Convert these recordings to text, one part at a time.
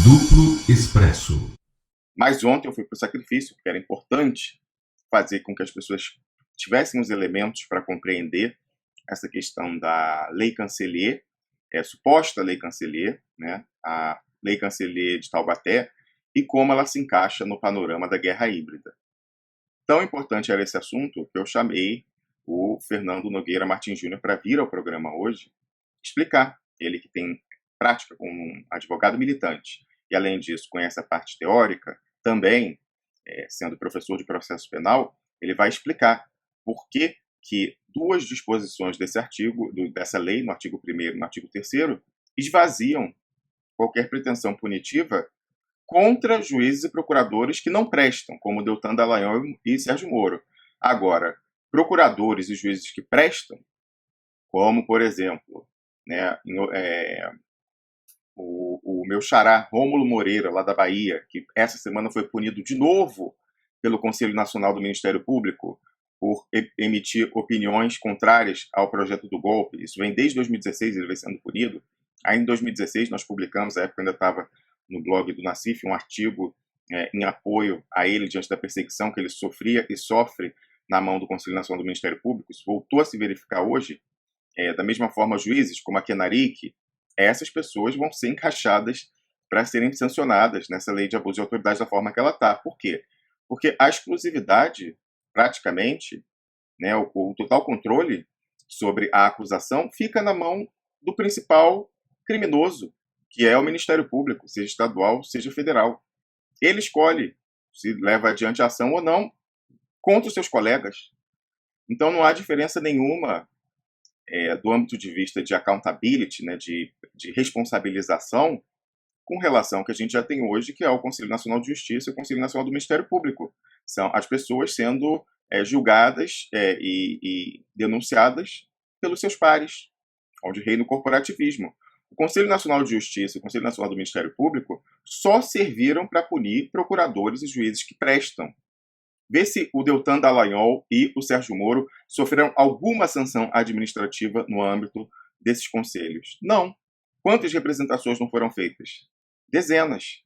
Duplo Expresso. Mas ontem eu fui para o sacrifício, porque era importante fazer com que as pessoas tivessem os elementos para compreender essa questão da Lei Cancellier, suposta Lei Cancellier, né, a Lei Cancellier de Taubaté, e como ela se encaixa no panorama da guerra híbrida. Tão importante era esse assunto que eu chamei o Fernando Nogueira Martins Júnior para vir ao programa hoje explicar. Ele que tem prática como um advogado militante e, além disso, conhece a parte teórica, também, sendo professor de processo penal, ele vai explicar por que duas disposições desse artigo, dessa lei, no artigo 1º e no artigo 3º, esvaziam qualquer pretensão punitiva contra juízes e procuradores que não prestam, como Deltan Dallagnol e Sérgio Moro. Agora, procuradores e juízes que prestam, como, por exemplo, né, o meu xará Rômulo Moreira, lá da Bahia, que essa semana foi punido de novo pelo Conselho Nacional do Ministério Público por emitir opiniões contrárias ao projeto do golpe. Isso vem desde 2016, ele vem sendo punido. Aí em 2016 nós publicamos, na época ainda estava no blog do Nassif, um artigo em apoio a ele diante da perseguição que ele sofria e sofre na mão do Conselho Nacional do Ministério Público. Isso voltou a se verificar hoje. Da mesma forma, juízes como a Kenarik, essas pessoas vão ser encaixadas para serem sancionadas nessa lei de abuso de autoridade da forma que ela está. Por quê? Porque a exclusividade, praticamente, né, o total controle sobre a acusação fica na mão do principal criminoso, que é o Ministério Público, seja estadual, seja federal. Ele escolhe se leva adiante a ação ou não contra os seus colegas. Então não há diferença nenhuma do âmbito de vista de accountability, né, de responsabilização, com relação ao que a gente já tem hoje, que é o Conselho Nacional de Justiça e o Conselho Nacional do Ministério Público. São as pessoas sendo julgadas e denunciadas pelos seus pares, onde reina o corporativismo. O Conselho Nacional de Justiça e o Conselho Nacional do Ministério Público só serviram para punir procuradores e juízes que prestam. Vê se o Deltan Dallagnol e o Sérgio Moro sofreram alguma sanção administrativa no âmbito desses conselhos. Não. Quantas representações não foram feitas? Dezenas.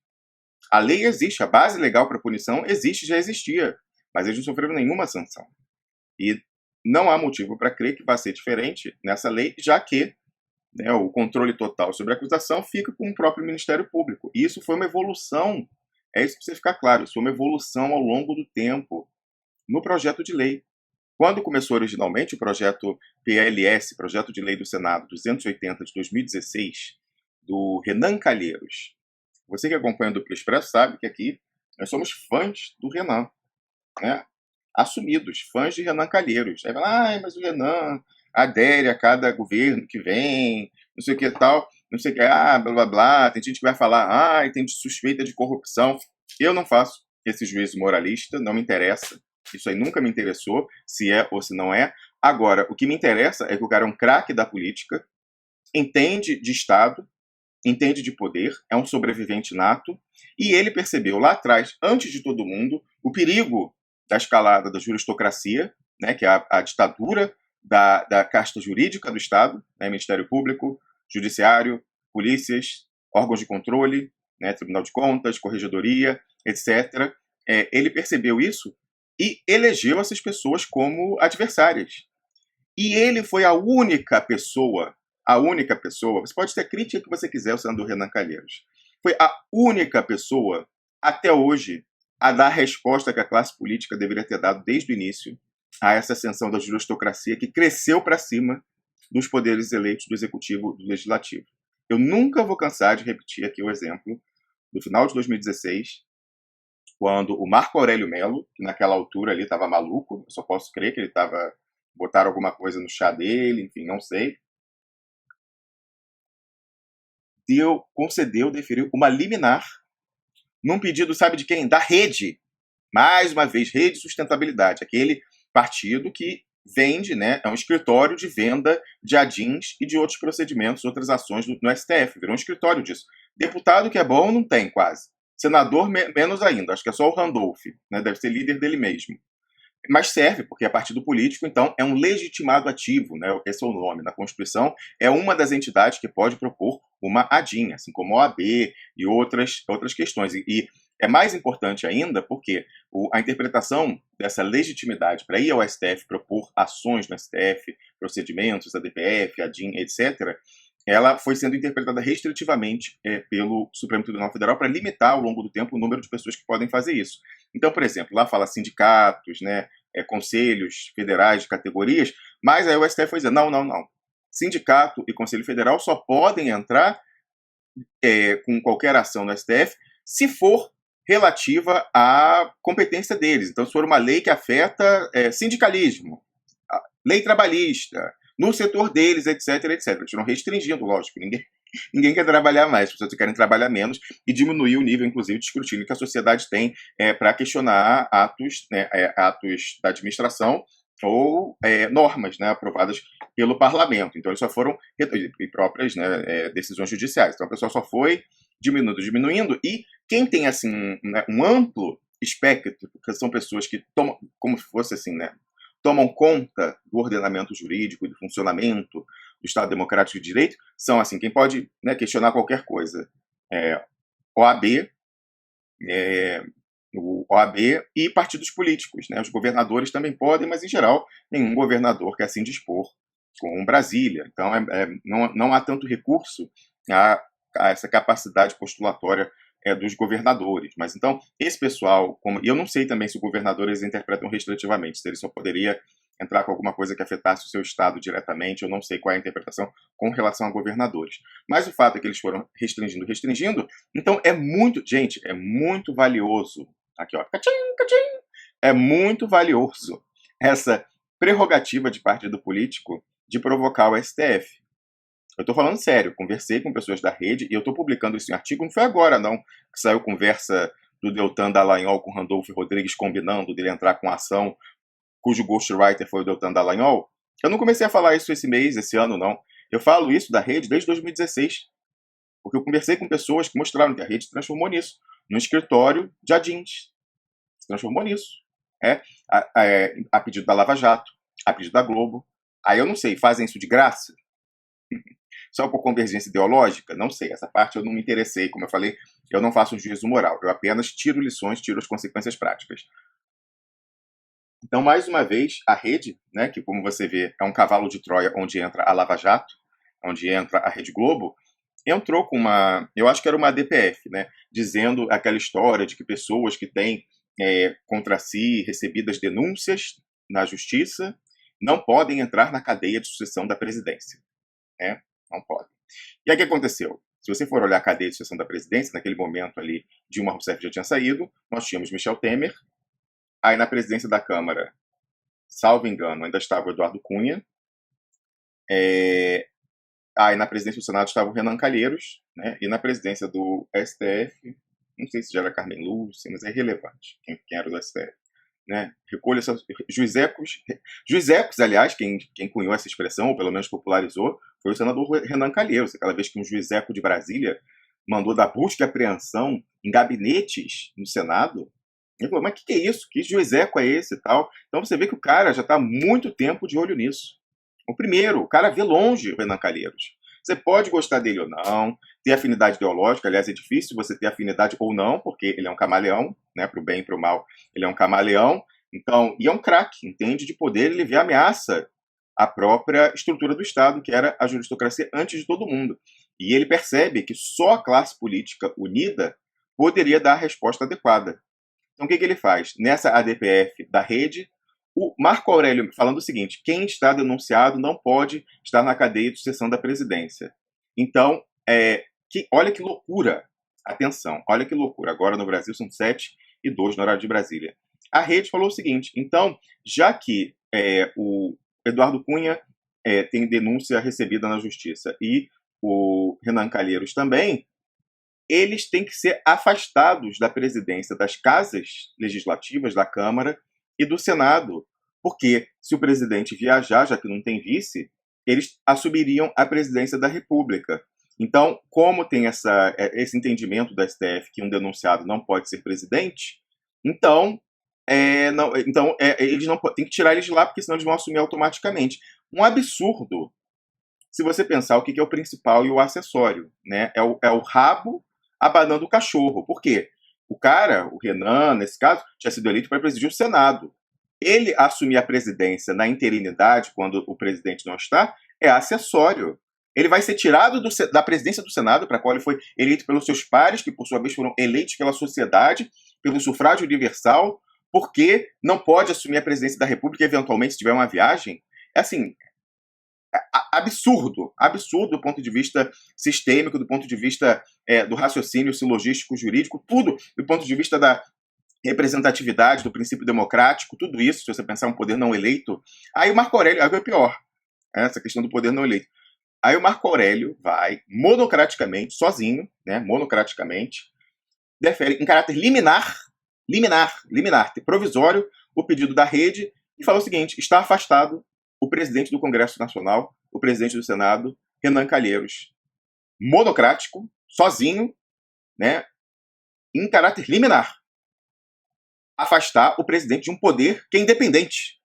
A lei existe, a base legal para punição existe, já existia, mas eles não sofreram nenhuma sanção. E não há motivo para crer que vai ser diferente nessa lei, já que, né, o controle total sobre a acusação fica com o próprio Ministério Público. E isso foi uma evolução. É isso que precisa ficar claro. Isso foi uma evolução ao longo do tempo no projeto de lei. Quando começou originalmente o projeto PLS, Projeto de Lei do Senado 280 de 2016, do Renan Calheiros. Você que acompanha o Duplo Expresso sabe que aqui nós somos fãs do Renan, né? Assumidos, fãs de Renan Calheiros. Aí fala, mas o Renan adere a cada governo que vem, não sei o que tal, não sei o que, blá, blá, blá. Tem gente que vai falar, tem suspeita de corrupção. Eu não faço esse juízo moralista, não me interessa. Isso aí nunca me interessou, se é ou se não é. Agora, o que me interessa é que o cara é um craque da política, entende de Estado, entende de poder, é um sobrevivente nato, e ele percebeu lá atrás, antes de todo mundo, o perigo da escalada da juristocracia, né, que é a ditadura da casta jurídica do Estado, né, Ministério Público, Judiciário, polícias, órgãos de controle, né, Tribunal de Contas, Corregedoria, etc. Ele percebeu isso e elegeu essas pessoas como adversárias. E ele foi a única pessoa, você pode ter a crítica que você quiser ao senador Renan Calheiros, foi a única pessoa, até hoje, a dar a resposta que a classe política deveria ter dado desde o início a essa ascensão da juristocracia que cresceu para cima dos poderes eleitos do Executivo e do Legislativo. Eu nunca vou cansar de repetir aqui o exemplo do final de 2016, quando o Marco Aurélio Melo, que naquela altura ali estava maluco, eu só posso crer que ele estava... botaram alguma coisa no chá dele, enfim, não sei, deferiu uma liminar num pedido, sabe de quem? Da Rede. Mais uma vez, Rede Sustentabilidade, aquele partido que vende, né, é um escritório de venda de ADINs e de outros procedimentos, outras ações no STF, virou um escritório disso. Deputado que é bom, não tem quase. Senador, menos ainda, acho que é só o Randolph, né, deve ser líder dele mesmo. Mas serve, porque é partido político, então é um legitimado ativo, né? Esse é o nome. Na Constituição, é uma das entidades que pode propor uma ADIM, assim como a OAB e outras questões. E é mais importante ainda porque a interpretação dessa legitimidade para ir ao STF propor ações no STF, procedimentos, a DPF, a DIN, etc., ela foi sendo interpretada restritivamente pelo Supremo Tribunal Federal para limitar ao longo do tempo o número de pessoas que podem fazer isso. Então, por exemplo, lá fala sindicatos, né, conselhos federais de categorias, mas aí o STF foi dizer, não. Sindicato e Conselho Federal só podem entrar com qualquer ação no STF se for relativa à competência deles. Então, se for uma lei que afeta sindicalismo, lei trabalhista, no setor deles, etc. Eles estão restringindo, lógico, ninguém quer trabalhar mais, as pessoas querem trabalhar menos e diminuir o nível, inclusive, de escrutínio que a sociedade tem para questionar atos da administração ou normas, né, aprovadas pelo parlamento. Então, eles só foram e próprias, né, decisões judiciais. Então, a pessoa só foi diminuindo, e quem tem assim um amplo espectro, porque são pessoas que tomam, como se fosse assim, né, tomam conta do ordenamento jurídico e do funcionamento do Estado Democrático de Direito, são assim, quem pode, né, questionar qualquer coisa. OAB, o OAB e partidos políticos, né? Os governadores também podem, mas em geral nenhum governador quer se indispor com Brasília. Então não há tanto recurso a essa capacidade postulatória dos governadores. Mas então esse pessoal, e eu não sei também se os governadores interpretam restritivamente, se ele só poderia entrar com alguma coisa que afetasse o seu estado diretamente, eu não sei qual é a interpretação com relação a governadores. Mas o fato é que eles foram restringindo, então é muito valioso. Aqui, ó, cachim, cachim. É muito valioso essa prerrogativa de partido político de provocar o STF. Eu estou falando sério, conversei com pessoas da rede e eu estou publicando esse artigo, não foi agora não, que saiu conversa do Deltan Dallagnol com Randolfo Rodrigues combinando dele entrar com ação cujo ghostwriter foi o Deltan Dallagnol. Eu não comecei a falar isso esse ano não. Eu falo isso da rede desde 2016, porque eu conversei com pessoas que mostraram que a rede se transformou nisso, num escritório de adins. Se transformou nisso. A pedido da Lava Jato, a pedido da Globo. Aí eu não sei, fazem isso de graça? Só por convergência ideológica? Não sei, essa parte eu não me interessei. Como eu falei, eu não faço um juízo moral. Eu apenas tiro lições, tiro as consequências práticas. Então, mais uma vez, a rede, né, que como você vê, é um cavalo de Troia onde entra a Lava Jato, onde entra a Rede Globo, entrou com eu acho que era uma DPF, né, dizendo aquela história de que pessoas que têm contra si recebidas denúncias na justiça não podem entrar na cadeia de sucessão da presidência. Né? Não podem. E aí o que aconteceu? Se você for olhar a cadeia de sucessão da presidência, naquele momento ali, Dilma Rousseff já tinha saído, nós tínhamos Michel Temer, aí na presidência da Câmara, salvo engano, ainda estava o Eduardo Cunha, aí na presidência do Senado estava o Renan Calheiros, né? E na presidência do STF, não sei se já era Carmen Lúcia, mas é irrelevante quem era do STF. Né? Recolha seus juizecos, aliás, quem cunhou essa expressão, ou pelo menos popularizou, foi o senador Renan Calheiros, aquela vez que um juizeco de Brasília mandou dar busca e apreensão em gabinetes no Senado. Ele falou, mas o que é isso? Que juizeco é esse e tal? Então você vê que o cara já está há muito tempo de olho nisso. O cara vê longe o Renan Calheiros. Você pode gostar dele ou não, ter afinidade ideológica, aliás, é difícil você ter afinidade ou não, porque ele é um camaleão, né, pro bem e pro mal, ele é um camaleão, então, e é um craque, entende, de poder, ele vê ameaça à própria estrutura do Estado, que era a juristocracia antes de todo mundo. E ele percebe que só a classe política unida poderia dar a resposta adequada. Então, o que ele faz? Nessa ADPF da rede, o Marco Aurélio falando o seguinte, quem está denunciado não pode estar na cadeia de sucessão da presidência. Então, olha que loucura. Atenção, olha que loucura. Agora no Brasil são 7h02 no horário de Brasília. A rede falou o seguinte, então, já que o Eduardo Cunha tem denúncia recebida na justiça e o Renan Calheiros também, eles têm que ser afastados da presidência das casas legislativas, da Câmara e do Senado, porque se o presidente viajar, já que não tem vice, eles assumiriam a presidência da República. Então, como tem esse entendimento da STF que um denunciado não pode ser presidente, então, eles não têm que tirar eles de lá, porque senão eles vão assumir automaticamente. Um absurdo. se você pensar o que é o principal e o acessório, né? É o rabo abanando o cachorro. Por quê? O cara, o Renan, nesse caso, tinha sido eleito para presidir o Senado. Ele assumir a presidência na interinidade, quando o presidente não está, é acessório. Ele vai ser tirado da presidência do Senado, para a qual ele foi eleito pelos seus pares, que por sua vez foram eleitos pela sociedade, pelo sufrágio universal, porque não pode assumir a presidência da República, eventualmente, se tiver uma viagem. É assim, absurdo, absurdo do ponto de vista sistêmico, do ponto de vista do raciocínio silogístico, jurídico, tudo do ponto de vista da representatividade, do princípio democrático, tudo isso, se você pensar um poder não eleito. Aí o Marco Aurélio, aí é pior, essa questão do poder não eleito. Aí o Marco Aurélio vai, monocraticamente, sozinho, né, monocraticamente, defere em caráter liminar, provisório, o pedido da rede, e fala o seguinte: está afastado o presidente do Congresso Nacional, o presidente do Senado, Renan Calheiros. Monocrático, sozinho, né, em caráter liminar. Afastar o presidente de um poder que é independente.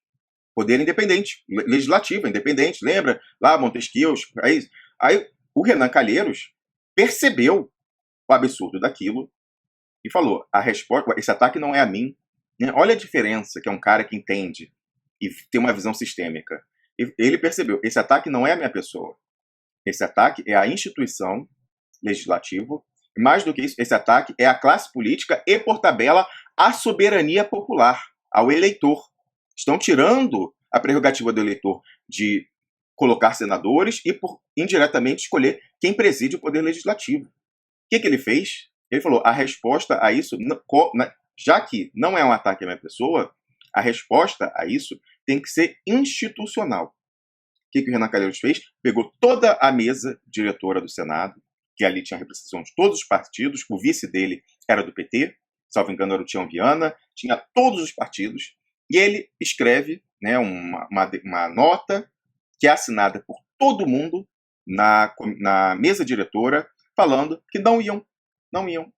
Poder independente, legislativo, independente. Lembra? Lá, Montesquieu. Aí o Renan Calheiros percebeu o absurdo daquilo e falou: a resposta, esse ataque não é a mim. Olha a diferença, que é um cara que entende e tem uma visão sistêmica. Ele percebeu: esse ataque não é a minha pessoa. Esse ataque é a instituição legislativa. Mais do que isso, esse ataque é a classe política e, por tabela, a soberania popular, ao eleitor. Estão tirando a prerrogativa do eleitor de colocar senadores e, indiretamente, escolher quem preside o poder legislativo. O que ele fez? Ele falou: a resposta a isso, já que não é um ataque à minha pessoa, a resposta a isso tem que ser institucional. O que o Renan Calheiros fez? Pegou toda a mesa diretora do Senado, que ali tinha representação de todos os partidos, o vice dele era do PT, salvo engano era o Tião Viana, tinha todos os partidos, e ele escreve, né, uma nota que é assinada por todo mundo na mesa diretora, falando que não iam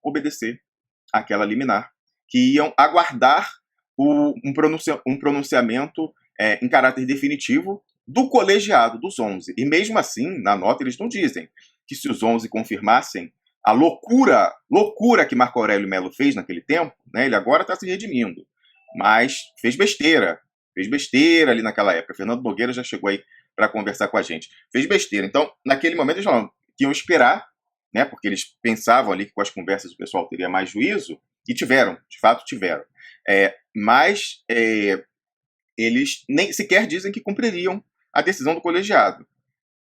obedecer àquela liminar, que iam aguardar um pronunciamento em caráter definitivo do colegiado, dos 11. E mesmo assim, na nota, eles não dizem que se os 11 confirmassem a loucura que Marco Aurélio Melo fez naquele tempo, né, ele agora está se redimindo, mas fez besteira ali naquela época. Fernando Nogueira já chegou aí para conversar com a gente. Fez besteira. Então, naquele momento, eles falaram que iam esperar, né, porque eles pensavam ali que com as conversas o pessoal teria mais juízo, e tiveram, de fato tiveram. Mas eles nem sequer dizem que cumpririam a decisão do colegiado.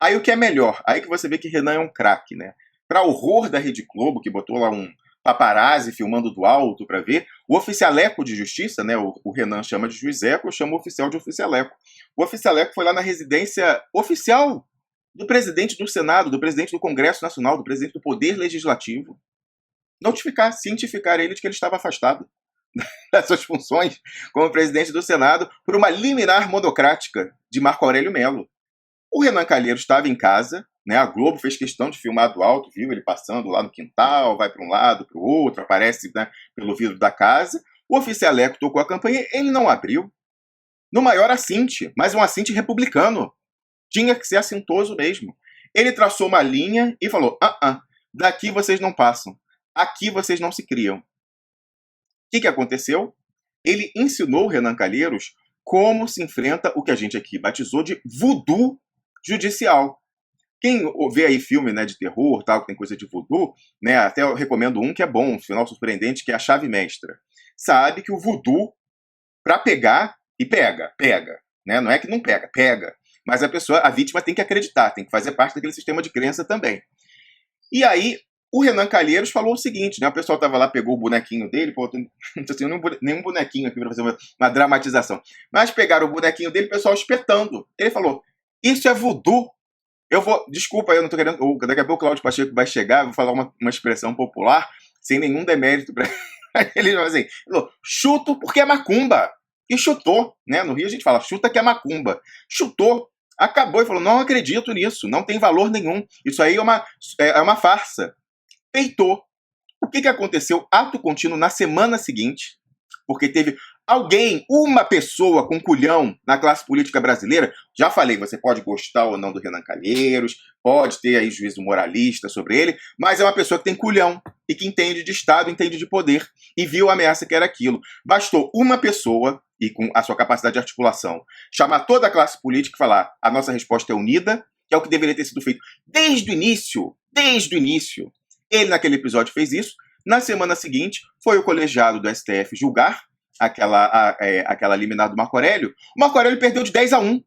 Aí o que é melhor? Aí que você vê que Renan é um craque, né? Para horror da Rede Globo, que botou lá um paparazzi filmando do alto para ver, o oficialeco de justiça, né? O Renan chama de juizeco, eu chamo o oficial de oficialeco. O oficialeco foi lá na residência oficial do presidente do Senado, do presidente do Congresso Nacional, do presidente do Poder Legislativo, cientificar ele de que ele estava afastado das suas funções como presidente do Senado por uma liminar monocrática de Marco Aurélio Melo. O Renan Calheiros estava em casa, né? A Globo fez questão de filmar do alto, viu ele passando lá no quintal, vai para um lado, para o outro, aparece, né, pelo vidro da casa. O oficialeco tocou a campanha, ele não abriu. No maior assinte, mas um assinte republicano. Tinha que ser assintoso mesmo. Ele traçou uma linha e falou: daqui vocês não passam, aqui vocês não se criam. O que aconteceu? Ele ensinou o Renan Calheiros como se enfrenta o que a gente aqui batizou de voodoo judicial. Quem vê aí filme, né, de terror, tal, que tem coisa de voodoo, né, até eu recomendo um que é bom, um final surpreendente, que é A Chave Mestra. Sabe que o voodoo, para pegar, e pega, né, não é que não pega. Mas a vítima tem que acreditar, tem que fazer parte daquele sistema de crença também. E aí, o Renan Calheiros falou o seguinte, né, o pessoal estava lá, pegou o bonequinho dele, pô, não tenho nenhum bonequinho aqui para fazer uma dramatização, mas pegaram o bonequinho dele, o pessoal espetando. Ele falou: isso é voodoo. Desculpa, eu não tô querendo. Daqui a pouco o Cláudio Pacheco vai chegar, vou falar uma expressão popular, sem nenhum demérito para ele. Assim, falou: chuto porque é macumba. E chutou, né? No Rio a gente fala: chuta que é macumba. Chutou, acabou e falou: não acredito nisso, não tem valor nenhum. Isso aí é uma farsa. Peitou. O que aconteceu? Ato contínuo na semana seguinte. porque teve alguém, uma pessoa com culhão na classe política brasileira. Já falei, você pode gostar ou não do Renan Calheiros, pode ter aí juízo moralista sobre ele, mas é uma pessoa que tem culhão e que entende de Estado, entende de poder e viu a ameaça que era aquilo. Bastou uma pessoa, e com a sua capacidade de articulação, chamar toda a classe política e falar: a nossa resposta é unida, que é o que deveria ter sido feito desde o início. Desde o início. Ele, naquele episódio, fez isso. Na semana seguinte, foi o colegiado do STF julgar aquela liminar do Marco Aurélio. O Marco Aurélio perdeu de 10-1.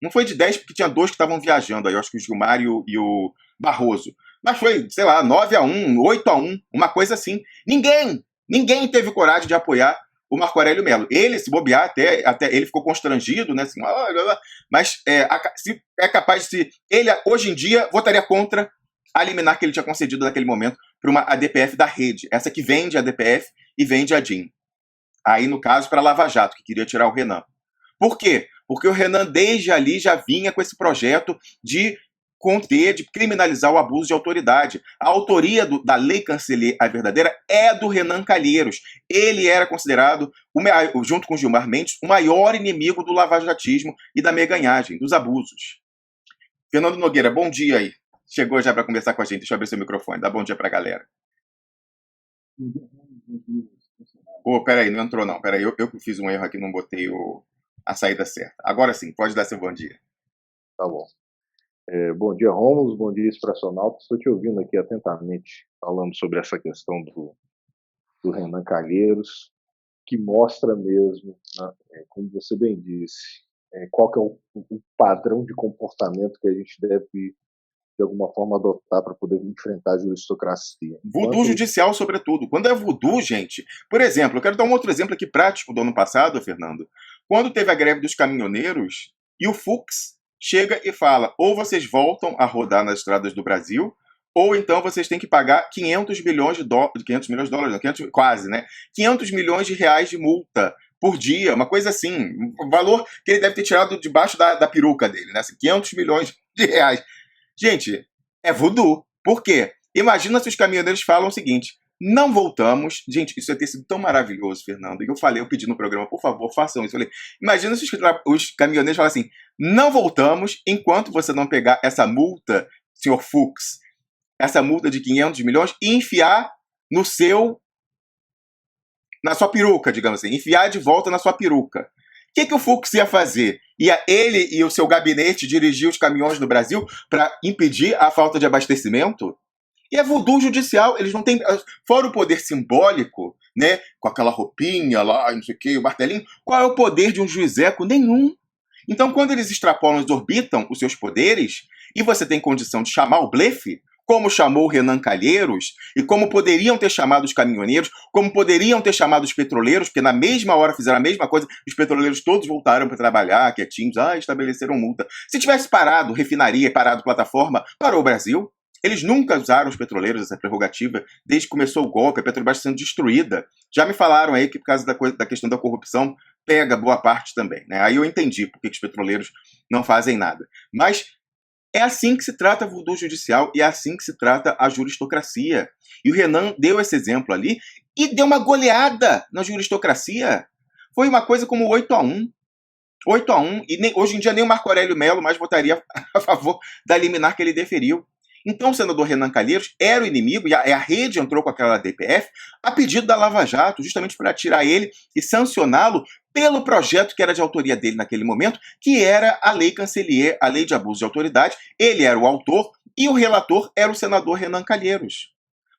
Não foi de 10 porque tinha dois que estavam viajando aí, eu acho que o Gilmar e o Barroso. Mas foi, sei lá, 9-1, 8-1, uma coisa assim. Ninguém teve coragem de apoiar o Marco Aurélio Melo. Ele, se bobear, até ele ficou constrangido, né? Assim, mas se é capaz de... Ele, hoje em dia, votaria contra a liminar que ele tinha concedido naquele momento para uma ADPF da rede. Essa que vende a ADPF e vende a DIN. Aí, no caso, para a Lava Jato, que queria tirar o Renan. Por quê? Porque o Renan, desde ali, já vinha com esse projeto de conter, de criminalizar o abuso de autoridade. A autoria da Lei Canceler, a verdadeira, é do Renan Calheiros. Ele era considerado, junto com Gilmar Mendes, o maior inimigo do lavajatismo e da meganhagem, dos abusos. Fernando Nogueira, bom dia aí. Chegou já para conversar com a gente. Deixa eu abrir seu microfone. Dá bom dia para a galera. Peraí, não entrou não. Peraí, eu que fiz um erro aqui, não botei a saída certa. Agora sim, pode dar seu bom dia. Tá bom. Bom dia, Rômulo. Bom dia, Expressional. Estou te ouvindo aqui atentamente, falando sobre essa questão do Renan Calheiros, que mostra mesmo, né, como você bem disse, qual que é o padrão de comportamento que a gente deve, de alguma forma, adotar para poder enfrentar a juristocracia. Voodoo judicial, sobretudo. Quando é voodoo, gente... Por exemplo, eu quero dar um outro exemplo aqui prático do ano passado, Fernando. Quando teve a greve dos caminhoneiros, e o Fux chega e fala: ou vocês voltam a rodar nas estradas do Brasil, ou então vocês têm que pagar 500 milhões de dólares, 500 milhões de dólares, não, 500, quase, né? 500 milhões de reais de multa por dia, uma coisa assim, um valor que ele deve ter tirado debaixo da peruca dele, né? Assim, 500 milhões de reais. Gente, é voodoo. Por quê? Imagina se os caminhoneiros falam o seguinte: não voltamos. Gente, isso ia ter sido tão maravilhoso, Fernando. E eu pedi no programa, por favor, façam isso. Eu falei, imagina se os caminhoneiros falam assim: não voltamos enquanto você não pegar essa multa, senhor Fux, essa multa de 500 milhões e enfiar na sua peruca, digamos assim, enfiar de volta na sua peruca. O que o Fux ia fazer? Ia ele e o seu gabinete dirigir os caminhões no Brasil para impedir a falta de abastecimento? E é voodoo judicial, eles não têm... Fora o poder simbólico, né, com aquela roupinha lá, não sei o quê, o martelinho, qual é o poder de um juizeco? Nenhum. Então, quando eles extrapolam, exorbitam os seus poderes, e você tem condição de chamar o blefe, como chamou o Renan Calheiros, e como poderiam ter chamado os caminhoneiros, como poderiam ter chamado os petroleiros, porque na mesma hora fizeram a mesma coisa, os petroleiros todos voltaram para trabalhar, quietinhos, estabeleceram multa. Se tivesse parado refinaria, parado plataforma, parou o Brasil. Eles nunca usaram os petroleiros essa prerrogativa, desde que começou o golpe, a Petrobras sendo destruída. Já me falaram aí que por causa da questão da corrupção, pega boa parte também, né? Aí eu entendi por que os petroleiros não fazem nada. Mas é assim que se trata o voodoo judicial e é assim que se trata a juristocracia. E o Renan deu esse exemplo ali e deu uma goleada na juristocracia. Foi uma coisa como 8-1. 8-1, e hoje em dia nem o Marco Aurélio Melo mais votaria a favor da liminar que ele deferiu. Então o senador Renan Calheiros era o inimigo, e a rede entrou com aquela DPF a pedido da Lava Jato, justamente para tirar ele e sancioná-lo pelo projeto que era de autoria dele naquele momento, que era a Lei Canceler, a Lei de Abuso de Autoridade. Ele era o autor e o relator era o senador Renan Calheiros.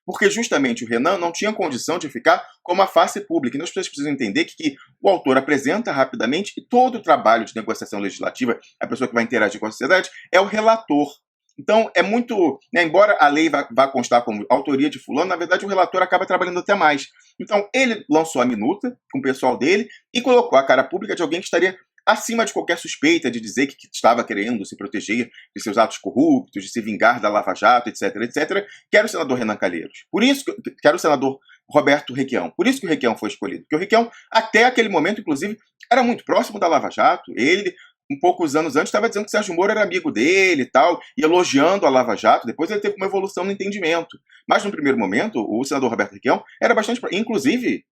Porque justamente o Renan não tinha condição de ficar como a face pública. Então as pessoas precisam entender que o autor apresenta rapidamente e todo o trabalho de negociação legislativa, a pessoa que vai interagir com a sociedade, é o relator. Então, é muito... Né, embora a lei vá constar como autoria de fulano, na verdade o relator acaba trabalhando até mais. Então, ele lançou a minuta com o pessoal dele e colocou a cara pública de alguém que estaria acima de qualquer suspeita de dizer que estava querendo se proteger de seus atos corruptos, de se vingar da Lava Jato, etc, etc, que era o senador Renan Calheiros. Por isso que era o senador Roberto Requião. Por isso que o Requião foi escolhido. Porque o Requião, até aquele momento, inclusive, era muito próximo da Lava Jato. Ele... um poucos anos antes, estava dizendo que Sérgio Moro era amigo dele e tal, e elogiando a Lava Jato. Depois ele teve uma evolução no entendimento. Mas, no primeiro momento, o senador Roberto Requião era bastante... Inclusive,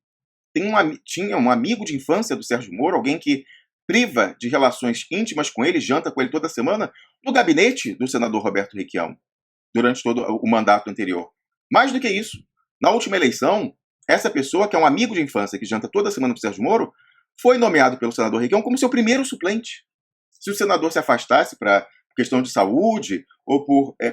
tinha um amigo de infância do Sérgio Moro, alguém que priva de relações íntimas com ele, janta com ele toda semana, no gabinete do senador Roberto Requião, durante todo o mandato anterior. Mais do que isso, na última eleição, essa pessoa, que é um amigo de infância, que janta toda semana com o Sérgio Moro, foi nomeado pelo senador Requião como seu primeiro suplente. Se o senador se afastasse para questão de saúde, ou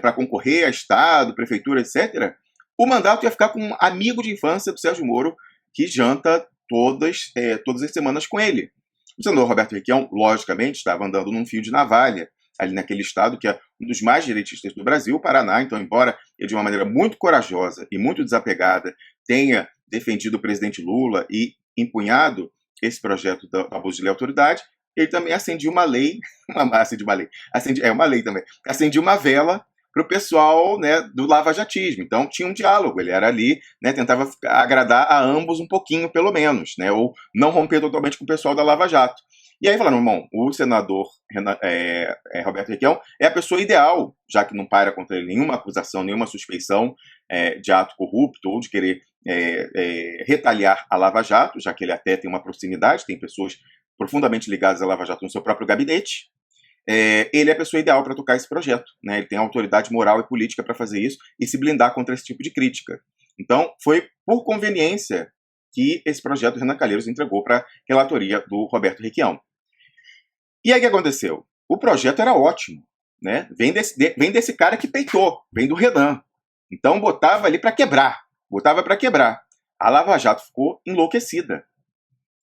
para concorrer a Estado, Prefeitura, etc., o mandato ia ficar com um amigo de infância do Sérgio Moro, que janta todas as semanas com ele. O senador Roberto Requião, logicamente, estava andando num fio de navalha, ali naquele estado que é um dos mais direitistas do Brasil, o Paraná. Então, embora ele, de uma maneira muito corajosa e muito desapegada, tenha defendido o presidente Lula e empunhado esse projeto do abuso de lei e autoridade, ele também acendia uma lei, uma lei também, acendia uma vela para o pessoal, né, do lavajatismo. Então tinha um diálogo, ele era ali, né, tentava agradar a ambos um pouquinho, pelo menos, né, ou não romper totalmente com o pessoal da Lava Jato. E aí falaram, irmão, o senador Roberto Requião é a pessoa ideal, já que não paira contra ele nenhuma acusação, nenhuma suspeição de ato corrupto ou de querer retaliar a Lava Jato, já que ele até tem uma proximidade, tem pessoas profundamente ligadas à Lava Jato no seu próprio gabinete. Ele é a pessoa ideal para tocar esse projeto, né? Ele tem autoridade moral e política para fazer isso e se blindar contra esse tipo de crítica. Então, foi por conveniência que esse projeto o Renan Calheiros entregou para a relatoria do Roberto Requião. E aí o que aconteceu? O projeto era ótimo, né? Vem desse cara que peitou, vem do Renan. Então botava ali para quebrar, A Lava Jato ficou enlouquecida.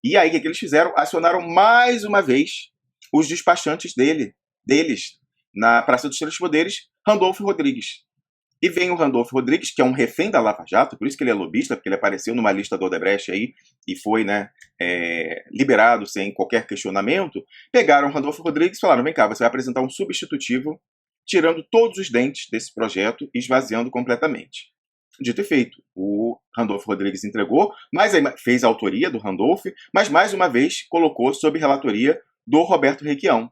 E aí o que eles fizeram? Acionaram mais uma vez os despachantes deles na Praça dos Três Poderes, Randolfo Rodrigues. E vem o Randolfo Rodrigues, que é um refém da Lava Jato, por isso que ele é lobista, porque ele apareceu numa lista do Odebrecht aí e foi, né, liberado sem qualquer questionamento. Pegaram o Randolfo Rodrigues e falaram, vem cá, você vai apresentar um substitutivo, tirando todos os dentes desse projeto e esvaziando completamente. Dito e feito, o Randolfo Rodrigues entregou, mas aí fez a autoria do Randolfo, mas mais uma vez colocou sob relatoria do Roberto Requião.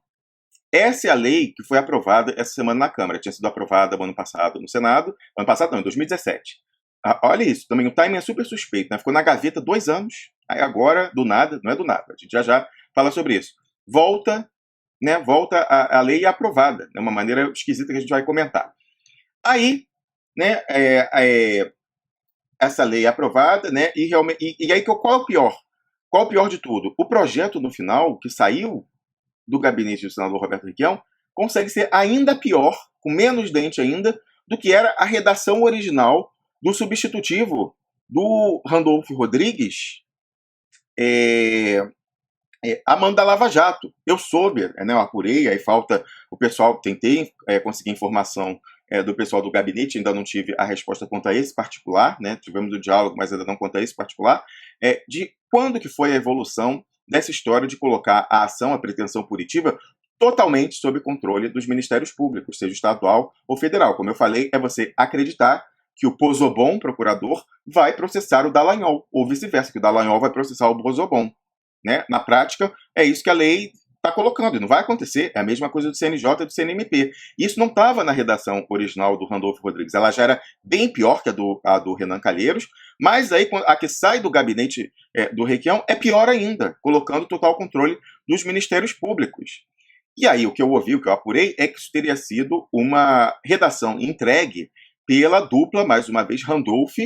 Essa é a lei que foi aprovada essa semana na Câmara. Tinha sido aprovada no ano passado no Senado. Ano passado não, em 2017. Olha isso, também o timing é super suspeito, né? Ficou na gaveta 2 anos, aí agora, do nada, não é do nada, a gente já fala sobre isso. Volta a lei aprovada, é uma maneira esquisita que a gente vai comentar. Aí, né, essa lei é aprovada, né, e aí qual é o pior? Qual é o pior de tudo? O projeto, no final, que saiu do gabinete do senador Roberto Requião, consegue ser ainda pior, com menos dente ainda, do que era a redação original do substitutivo do Randolfo Rodrigues, a mando da Lava Jato. Eu soube, né, eu apurei, aí falta o pessoal, tentei conseguir informação do pessoal do gabinete, ainda não tive a resposta quanto a esse particular, né, tivemos o diálogo, mas ainda não quanto a esse particular, de quando que foi a evolução dessa história de colocar a ação, a pretensão punitiva, totalmente sob controle dos ministérios públicos, seja estadual ou federal. Como eu falei, é você acreditar que o Pozzobon, procurador, vai processar o Dallagnol, ou vice-versa, que o Dallagnol vai processar o Pozzobon. Né? Na prática, é isso que a lei está colocando, e não vai acontecer. É a mesma coisa do CNJ e do CNMP. Isso não estava na redação original do Randolfo Rodrigues. Ela já era bem pior que a do Renan Calheiros, mas aí a que sai do gabinete do Requião é pior ainda, colocando total controle dos ministérios públicos. E aí o que eu ouvi, o que eu apurei, é que isso teria sido uma redação entregue pela dupla, mais uma vez, Randolph,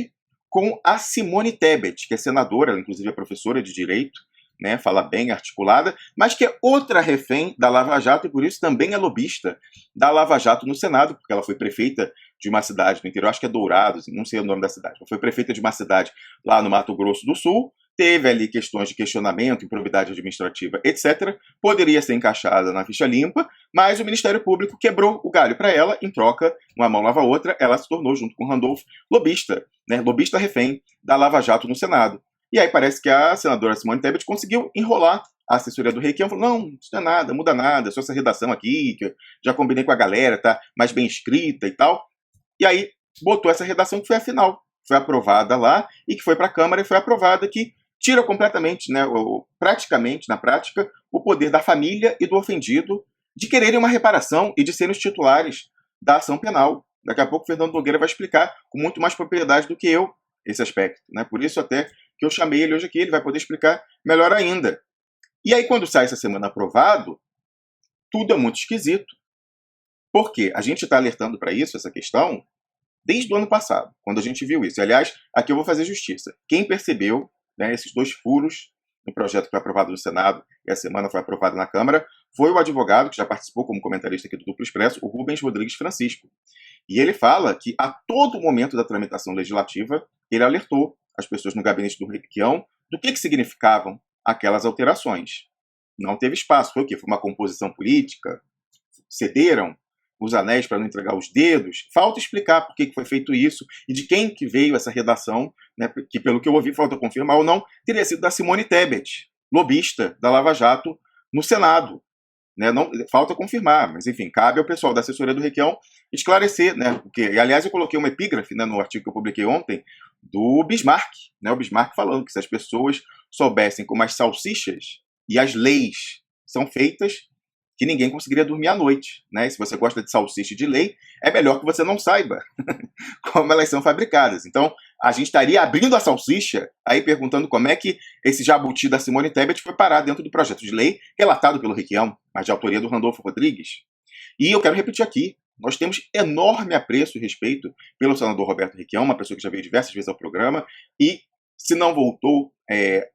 com a Simone Tebet, que é senadora, ela inclusive é professora de Direito, né, fala bem, articulada, mas que é outra refém da Lava Jato e por isso também é lobista da Lava Jato no Senado, porque ela foi prefeita de uma cidade no interior, acho que é Dourados, não sei o nome da cidade, ela foi prefeita de uma cidade lá no Mato Grosso do Sul, teve ali questões de questionamento, improbidade administrativa, etc. Poderia ser encaixada na ficha limpa, mas o Ministério Público quebrou o galho para ela, em troca, uma mão lava a outra, ela se tornou, junto com Randolph, lobista, né, lobista refém da Lava Jato no Senado. E aí parece que a senadora Simone Tebet conseguiu enrolar a assessoria do Requião, falou, não, isso não é nada, muda nada, só essa redação aqui, que eu já combinei com a galera, tá mais bem escrita e tal. E aí botou essa redação que foi a final, foi aprovada lá, e que foi para a Câmara e foi aprovada, que tira completamente, né, praticamente, na prática, o poder da família e do ofendido de quererem uma reparação e de serem os titulares da ação penal. Daqui a pouco o Fernando Nogueira vai explicar com muito mais propriedade do que eu esse aspecto, né? Por isso até que eu chamei ele hoje aqui, ele vai poder explicar melhor ainda. E aí, quando sai essa semana aprovado, tudo é muito esquisito. Por quê? A gente está alertando para isso, essa questão, desde o ano passado, quando a gente viu isso. E, aliás, aqui eu vou fazer justiça. Quem percebeu, né, esses 2 furos no projeto que foi aprovado no Senado e a semana foi aprovado na Câmara, foi o advogado, que já participou como comentarista aqui do Duplo Expresso, o Rubens Rodrigues Francisco. E ele fala que, a todo momento da tramitação legislativa, ele alertou as pessoas no gabinete do Requião do que significavam aquelas alterações. Não teve espaço. Foi o quê? Foi uma composição política? Cederam os anéis para não entregar os dedos? Falta explicar por que foi feito isso e de quem que veio essa redação, né, que, pelo que eu ouvi, falta confirmar ou não, teria sido da Simone Tebet, lobista da Lava Jato no Senado. Né, não, falta confirmar, mas enfim, cabe ao pessoal da assessoria do Requião esclarecer, né, porque, e, aliás, eu coloquei uma epígrafe, né, no artigo que eu publiquei ontem, do Bismarck, né, o Bismarck falando que se as pessoas soubessem como as salsichas e as leis são feitas, que ninguém conseguiria dormir à noite, né? E se você gosta de salsicha e de lei, é melhor que você não saiba como elas são fabricadas. Então, a gente estaria abrindo a salsicha, aí perguntando como é que esse jabuti da Simone Tebet foi parar dentro do projeto de lei relatado pelo Requião, mas de autoria do Randolfo Rodrigues. E eu quero repetir aqui, nós temos enorme apreço e respeito pelo senador Roberto Requião, uma pessoa que já veio diversas vezes ao programa, e se não voltou,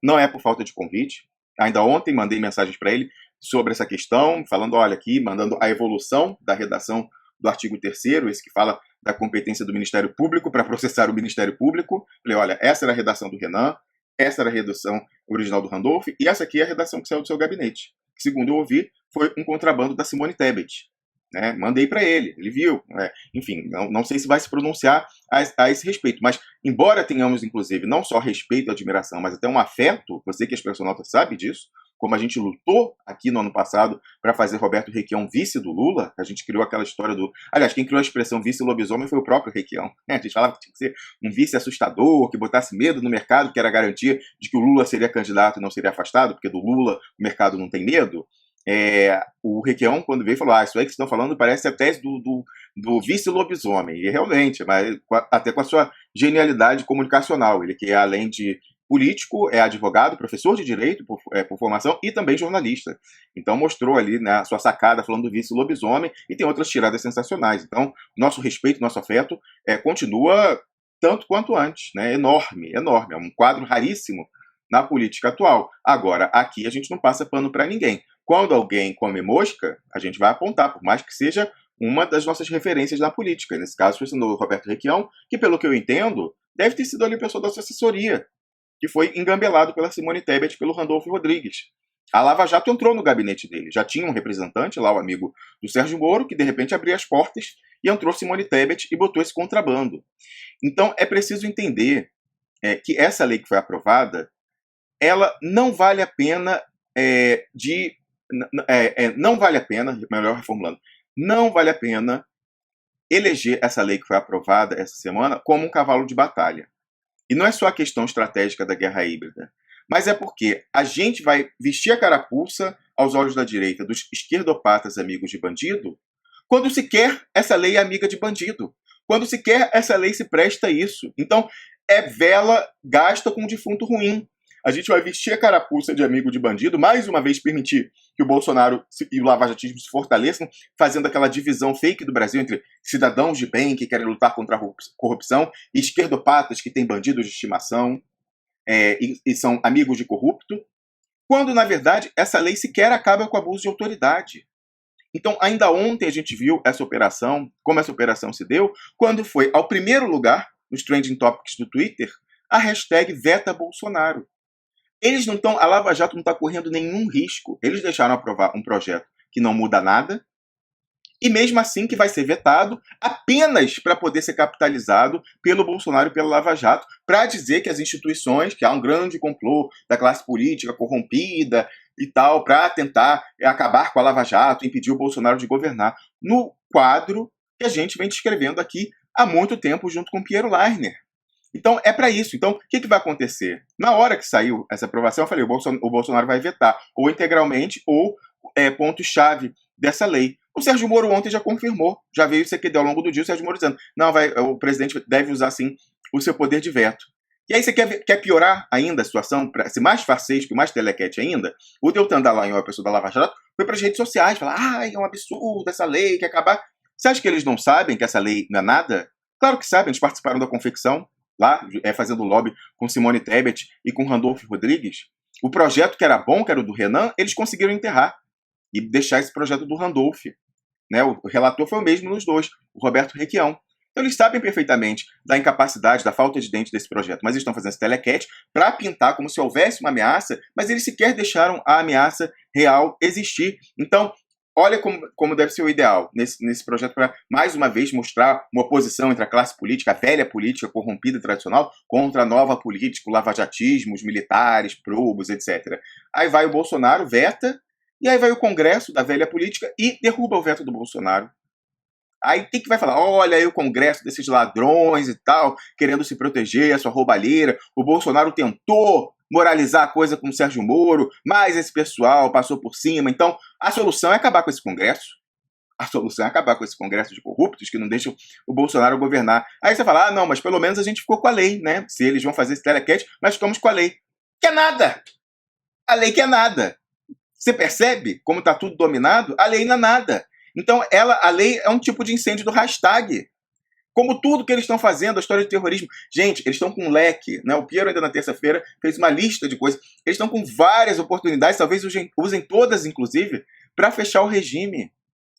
não é por falta de convite. Ainda ontem mandei mensagens para ele sobre essa questão, falando, olha aqui, mandando a evolução da redação do artigo 3º, esse que fala da competência do Ministério Público para processar o Ministério Público. Falei, olha, essa era a redação do Renan, essa era a redação original do Randolph, e essa aqui é a redação que saiu do seu gabinete. Que, segundo eu ouvi, foi um contrabando da Simone Tebet. Né? Mandei para ele viu. Enfim, não sei se vai se pronunciar a esse respeito, mas embora tenhamos, inclusive, não só respeito e admiração, mas até um afeto, você que é expressionauta sabe disso, como a gente lutou aqui no ano passado para fazer Roberto Requião vice do Lula, a gente criou aquela história do... Aliás, quem criou a expressão vice-lobisomem foi o próprio Requião. Né? A gente falava que tinha que ser um vice assustador, que botasse medo no mercado, que era a garantia de que o Lula seria candidato e não seria afastado, porque do Lula o mercado não tem medo. O Requião, quando veio, falou, isso aí que vocês estão falando parece a tese do vice-lobisomem. E realmente, mas até com a sua genialidade comunicacional. Ele que é, além de político, é advogado, professor de direito por formação e também jornalista. Então mostrou ali, né, a sua sacada falando do vice-lobisomem e tem outras tiradas sensacionais. Então, nosso respeito, nosso afeto continua tanto quanto antes, né? Enorme, enorme. É um quadro raríssimo na política atual. Agora, aqui a gente não passa pano para ninguém. Quando alguém come mosca, a gente vai apontar, por mais que seja uma das nossas referências na política. Nesse caso, foi o senador Roberto Requião, que, pelo que eu entendo, deve ter sido ali o pessoal da sua assessoria, que foi engambelado pela Simone Tebet e pelo Randolfo Rodrigues. A Lava Jato entrou no gabinete dele. Já tinha um representante lá, o amigo do Sérgio Moro, que de repente abriu as portas e entrou Simone Tebet e botou esse contrabando. Então, é preciso entender que essa lei que foi aprovada, ela não vale a pena não vale a pena, melhor reformulando, não vale a pena eleger essa lei que foi aprovada essa semana como um cavalo de batalha. E não é só a questão estratégica da guerra híbrida, mas é porque a gente vai vestir a carapuça aos olhos da direita dos esquerdopatas amigos de bandido, quando sequer essa lei é amiga de bandido, quando sequer essa lei se presta a isso. Então, é vela gasta com um defunto ruim. A gente vai vestir a carapuça de amigo de bandido, mais uma vez permitir que o Bolsonaro e o lavajatismo se fortaleçam, fazendo aquela divisão fake do Brasil entre cidadãos de bem que querem lutar contra a corrupção e esquerdopatas que têm bandidos de estimação e são amigos de corrupto, quando, na verdade, essa lei sequer acaba com o abuso de autoridade. Então, ainda ontem a gente viu essa operação, como essa operação se deu, quando foi ao primeiro lugar, nos trending topics do Twitter, a hashtag Veta Bolsonaro. Eles não estão, a Lava Jato não está correndo nenhum risco. Eles deixaram aprovar um projeto que não muda nada, e mesmo assim que vai ser vetado apenas para poder ser capitalizado pelo Bolsonaro e pela Lava Jato, para dizer que as instituições, que há um grande complô da classe política corrompida e tal, para tentar acabar com a Lava Jato, impedir o Bolsonaro de governar, no quadro que a gente vem descrevendo aqui há muito tempo junto com Piero Leiner. Então, é para isso. Então, o que vai acontecer? Na hora que saiu essa aprovação, eu falei, o Bolsonaro vai vetar ou integralmente ou ponto-chave dessa lei. O Sérgio Moro ontem já confirmou, já veio isso aqui ao longo do dia, o Sérgio Moro dizendo, não, o presidente deve usar, sim, o seu poder de veto. E aí você quer piorar ainda a situação, para ser mais farsesco, mais telequete ainda? O Deltan Dallagnol, a pessoa da Lava Jato, foi para as redes sociais falar: é um absurdo essa lei, quer acabar. Você acha que eles não sabem que essa lei não é nada? Claro que sabem, eles participaram da confecção, lá, fazendo lobby com Simone Tebet e com Randolfo Rodrigues. O projeto que era bom, que era o do Renan, eles conseguiram enterrar e deixar esse projeto do Randolph. Né? O relator foi o mesmo nos dois, o Roberto Requião. Então eles sabem perfeitamente da incapacidade, da falta de dente desse projeto, mas eles estão fazendo esse telequete para pintar como se houvesse uma ameaça, mas eles sequer deixaram a ameaça real existir. Então, olha como deve ser o ideal nesse projeto para, mais uma vez, mostrar uma oposição entre a classe política, a velha política corrompida e tradicional, contra a nova política, o lavajatismo, os militares, probos, etc. Aí vai o Bolsonaro, veta, e aí vai o Congresso da velha política e derruba o veto do Bolsonaro. Aí tem que vai falar, olha aí o Congresso desses ladrões e tal, querendo se proteger, a sua roubalheira. O Bolsonaro tentou moralizar a coisa com o Sérgio Moro, mas esse pessoal passou por cima. Então, a solução é acabar com esse Congresso. A solução é acabar com esse Congresso de corruptos que não deixam o Bolsonaro governar. Aí você fala, não, mas pelo menos a gente ficou com a lei, né? Se eles vão fazer esse telequete, nós ficamos com a lei. Que é nada! A lei que é nada. Você percebe como está tudo dominado? A lei não é nada. Então, a lei é um tipo de incêndio do hashtag. Como tudo que eles estão fazendo, a história de terrorismo. Gente, eles estão com um leque, né? O Piero ainda na terça-feira fez uma lista de coisas. Eles estão com várias oportunidades, talvez usem todas, inclusive, para fechar o regime,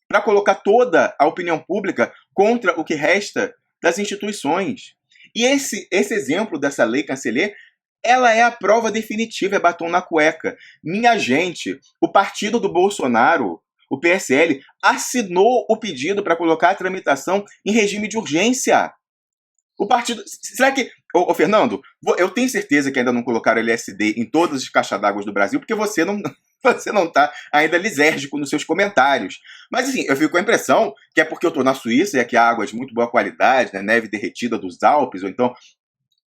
para colocar toda a opinião pública contra o que resta das instituições. E esse exemplo dessa lei Canceller, ela é a prova definitiva, é batom na cueca. Minha gente, o partido do Bolsonaro, o PSL, assinou o pedido para colocar a tramitação em regime de urgência. O partido... Será que... Ô, Fernando, eu tenho certeza que ainda não colocaram LSD em todas as caixas d'água do Brasil, porque você não está ainda lisérgico nos seus comentários. Mas, assim, eu fico com a impressão que é porque eu estou na Suíça e aqui a água é de muito boa qualidade, né? Neve derretida dos Alpes, ou então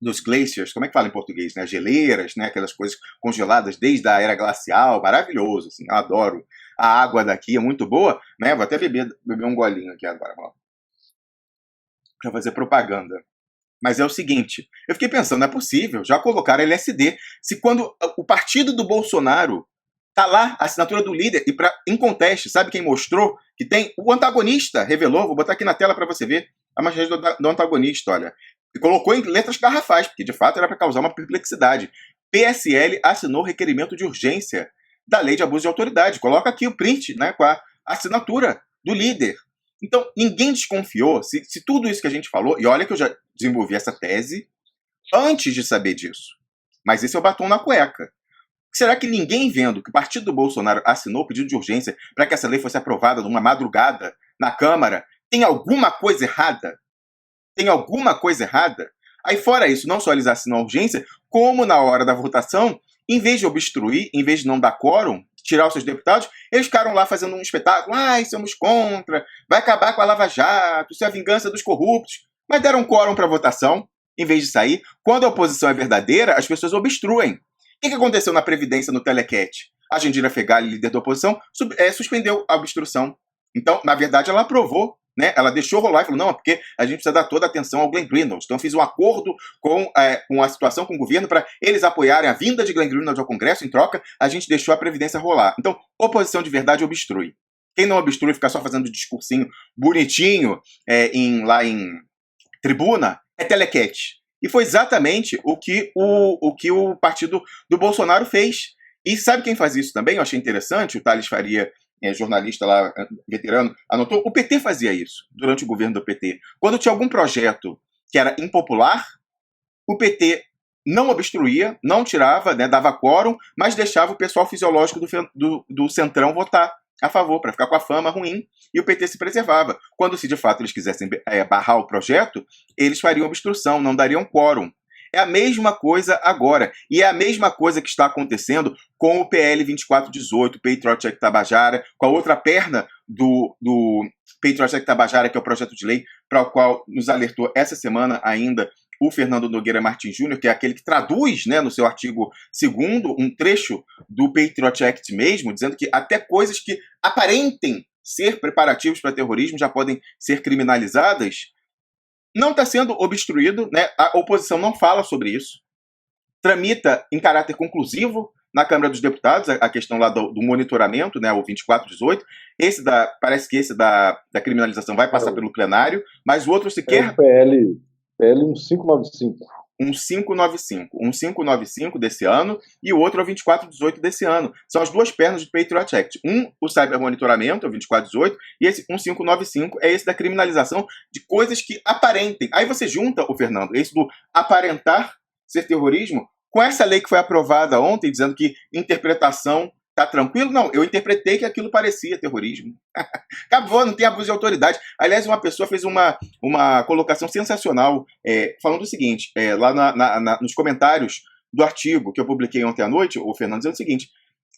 dos glaciers, como é que fala em português, né? Geleiras, né? Aquelas coisas congeladas desde a era glacial, maravilhoso, assim, eu adoro. A água daqui é muito boa, né? Vou até beber um golinho aqui agora, para fazer propaganda. Mas é o seguinte, eu fiquei pensando, não é possível, já colocaram LSD. Se quando o partido do Bolsonaro tá lá, a assinatura do líder, e em conteste, sabe quem mostrou que tem? O antagonista revelou, vou botar aqui na tela para você ver, a manchete do antagonista, olha. E colocou em letras garrafais, porque de fato era para causar uma perplexidade. PSL assinou requerimento de urgência da lei de abuso de autoridade. Coloca aqui o print, né, com a assinatura do líder. Então, ninguém desconfiou, se tudo isso que a gente falou, e olha que eu já desenvolvi essa tese antes de saber disso, mas esse é o batom na cueca. Será que ninguém vendo que o partido do Bolsonaro assinou o pedido de urgência para que essa lei fosse aprovada numa madrugada na Câmara, tem alguma coisa errada? Tem alguma coisa errada? Aí, fora isso, não só eles assinam a urgência, como na hora da votação, em vez de obstruir, em vez de não dar quórum, tirar os seus deputados, eles ficaram lá fazendo um espetáculo. Somos contra, vai acabar com a Lava Jato, isso é a vingança dos corruptos. Mas deram quórum para a votação, em vez de sair. Quando a oposição é verdadeira, as pessoas obstruem. O que aconteceu na Previdência, no telequete? A Jandira Fegali, líder da oposição, suspendeu a obstrução. Então, na verdade, ela aprovou, né? Ela deixou rolar e falou, não, é porque a gente precisa dar toda a atenção ao Glenn Greenwald. Então, eu fiz um acordo com a situação, com o governo, para eles apoiarem a vinda de Glenn Greenwald ao Congresso. Em troca, a gente deixou a Previdência rolar. Então, oposição de verdade obstrui. Quem não obstrui, fica só fazendo discursinho bonitinho lá em tribuna, é telequete. E foi exatamente o que o partido do Bolsonaro fez. E sabe quem faz isso também? Eu achei interessante, o Thales Faria, jornalista lá, veterano, anotou, o PT fazia isso durante o governo do PT. Quando tinha algum projeto que era impopular, o PT não obstruía, não tirava, né, dava quórum, mas deixava o pessoal fisiológico do Centrão votar a favor, para ficar com a fama ruim, e o PT se preservava. Quando, se de fato eles quisessem barrar o projeto, eles fariam obstrução, não dariam quórum. É a mesma coisa agora. E é a mesma coisa que está acontecendo com o PL 2418, Patriot Act Tabajara, com a outra perna do Patriot Act Tabajara, que é o projeto de lei para o qual nos alertou essa semana ainda o Fernando Nogueira Martins Júnior, que é aquele que traduz, né, no seu artigo 2º, um trecho do Patriot Act mesmo, dizendo que até coisas que aparentem ser preparativos para terrorismo já podem ser criminalizadas. Não está sendo obstruído, né? A oposição não fala sobre isso. tramita em caráter conclusivo na Câmara dos Deputados, a questão lá do monitoramento, né, o 2418. Parece que esse da criminalização vai passar pelo plenário, mas o outro sequer... É o PL 1595. 1595 desse ano e o outro é o 2418 desse ano. São as duas pernas do Patriot Act. O cybermonitoramento, é o 2418, e esse 1595 é esse da criminalização de coisas que aparentem. Aí você junta, o Fernando, esse do aparentar ser terrorismo com essa lei que foi aprovada ontem, dizendo que interpretação tá tranquilo? Não, eu interpretei que aquilo parecia terrorismo. Acabou, não tem abuso de autoridade. Aliás, uma pessoa fez uma colocação sensacional, falando o seguinte, lá nos comentários do artigo que eu publiquei ontem à noite, o Fernando, dizendo o seguinte: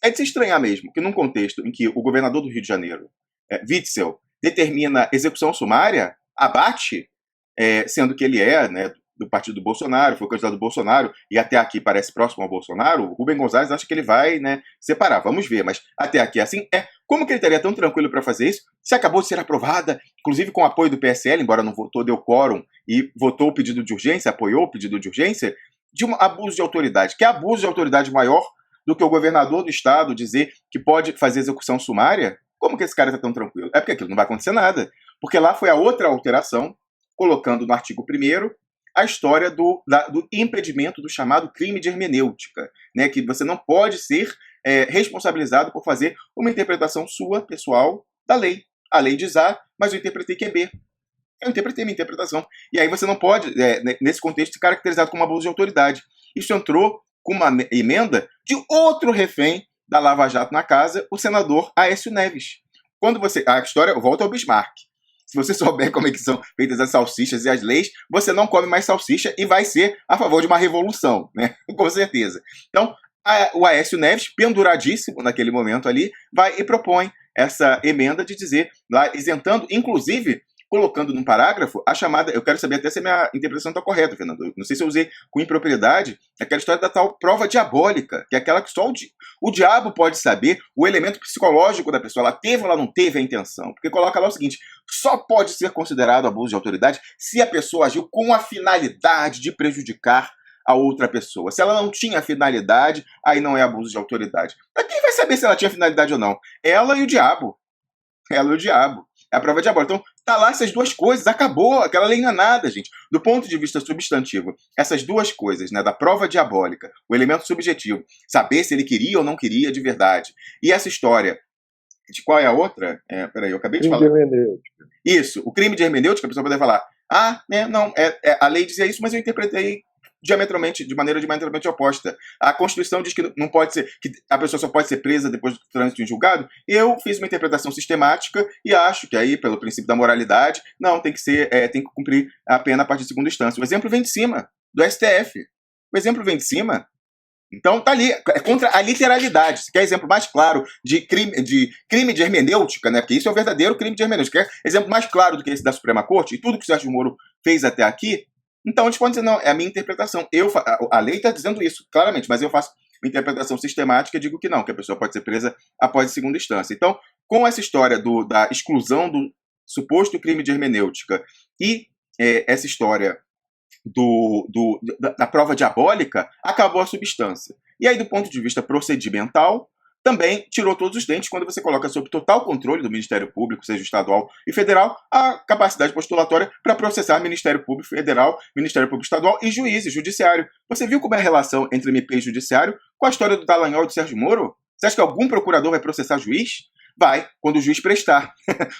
é de se estranhar mesmo que num contexto em que o governador do Rio de Janeiro, Witzel, determina execução sumária, abate, sendo que ele né, do partido do Bolsonaro, foi candidato do Bolsonaro, e até aqui parece próximo ao Bolsonaro, o Rubem Gonzalez acha que ele vai, né, separar. Vamos ver, mas até aqui assim, como que ele estaria tão tranquilo para fazer isso? Se acabou de ser aprovada, inclusive com apoio do PSL, embora não votou, deu quórum, e votou o pedido de urgência, apoiou o pedido de urgência, de um abuso de autoridade. Que abuso de autoridade maior do que o governador do estado dizer que pode fazer execução sumária? Como que esse cara está tão tranquilo? É porque aquilo não vai acontecer nada. Porque lá foi a outra alteração, colocando no artigo 1º a história do impedimento do chamado crime de hermenêutica, né, que você não pode ser responsabilizado por fazer uma interpretação sua, pessoal, da lei. A lei diz A, mas eu interpretei que é B. Eu interpretei minha interpretação. E aí você não pode, nesse contexto, ser caracterizado como abuso de autoridade. Isso entrou com uma emenda de outro refém da Lava Jato na casa, o senador Aécio Neves. A história volta ao Bismarck. Se você souber como é que são feitas as salsichas e as leis, você não come mais salsicha e vai ser a favor de uma revolução, né? Com certeza. Então, o Aécio Neves, penduradíssimo naquele momento ali, vai e propõe essa emenda de dizer, lá isentando, inclusive, colocando num parágrafo a chamada, eu quero saber até se a minha interpretação está correta, Fernando, não sei se eu usei com impropriedade, aquela história da tal prova diabólica, que é aquela que só o diabo pode saber o elemento psicológico da pessoa, ela teve ou ela não teve a intenção, porque coloca lá o seguinte: só pode ser considerado abuso de autoridade se a pessoa agiu com a finalidade de prejudicar a outra pessoa. Se ela não tinha finalidade, aí não é abuso de autoridade. Mas quem vai saber se ela tinha finalidade ou não? Ela e o diabo. Ela e o diabo. É a prova diabólica. Então, tá lá essas duas coisas, acabou, aquela lei não é nada, gente. Do ponto de vista substantivo, essas duas coisas, né, da prova diabólica, o elemento subjetivo, saber se ele queria ou não queria de verdade, e essa história, de qual é a outra? Peraí, eu acabei de falar. Crime de hermenêutica. Isso, o crime de hermenêutica, a pessoa pode falar, a lei dizia isso, mas eu interpretei de maneira diametralmente oposta. A Constituição diz que não pode ser, que a pessoa só pode ser presa depois do trânsito em julgado. Eu fiz uma interpretação sistemática e acho que aí, pelo princípio da moralidade, não, tem que cumprir a pena a partir de segunda instância. O exemplo vem de cima, do STF. O exemplo vem de cima. Então tá ali, é contra a literalidade. Você quer exemplo mais claro de crime de hermenêutica, né? Porque isso é o verdadeiro crime de hermenêutica. Quer exemplo mais claro do que esse da Suprema Corte, e tudo que o Sérgio Moro fez até aqui? Então a gente pode dizer, não, é a minha interpretação. A lei está dizendo isso, claramente, mas eu faço uma interpretação sistemática e digo que não, que a pessoa pode ser presa após a segunda instância. Então, com essa história da exclusão do suposto crime de hermenêutica e essa história da prova diabólica, acabou a substância. E aí, do ponto de vista procedimental, também tirou todos os dentes quando você coloca sob total controle do Ministério Público, seja estadual e federal, a capacidade postulatória para processar Ministério Público Federal, Ministério Público Estadual e juízes, judiciário. Você viu como é a relação entre MP e judiciário com a história do Dallagnol e do Sérgio Moro? Você acha que algum procurador vai processar juiz? Vai, quando o juiz prestar.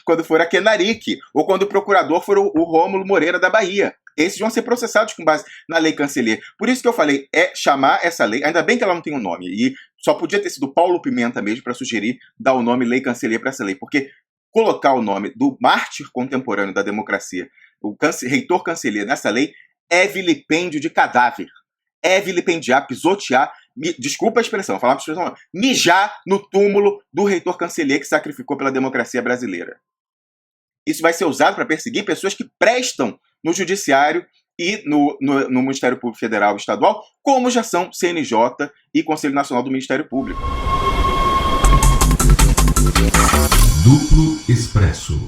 Quando for a Kenaric, ou quando o procurador for o Rômulo Moreira da Bahia. Esses vão ser processados com base na Lei Canceler. Por isso que eu falei, chamar essa lei, ainda bem que ela não tem um nome, e só podia ter sido Paulo Pimenta mesmo para sugerir dar o nome Lei Canceler para essa lei, porque colocar o nome do mártir contemporâneo da democracia, o reitor Canceler, nessa lei, é vilipêndio de cadáver. É vilipendiar, pisotear, desculpa a expressão, falar uma expressão, mijar no túmulo do reitor Canceler que sacrificou pela democracia brasileira. Isso vai ser usado para perseguir pessoas que prestam no judiciário e no Ministério Público Federal e Estadual, como já são CNJ e Conselho Nacional do Ministério Público. Duplo Expresso.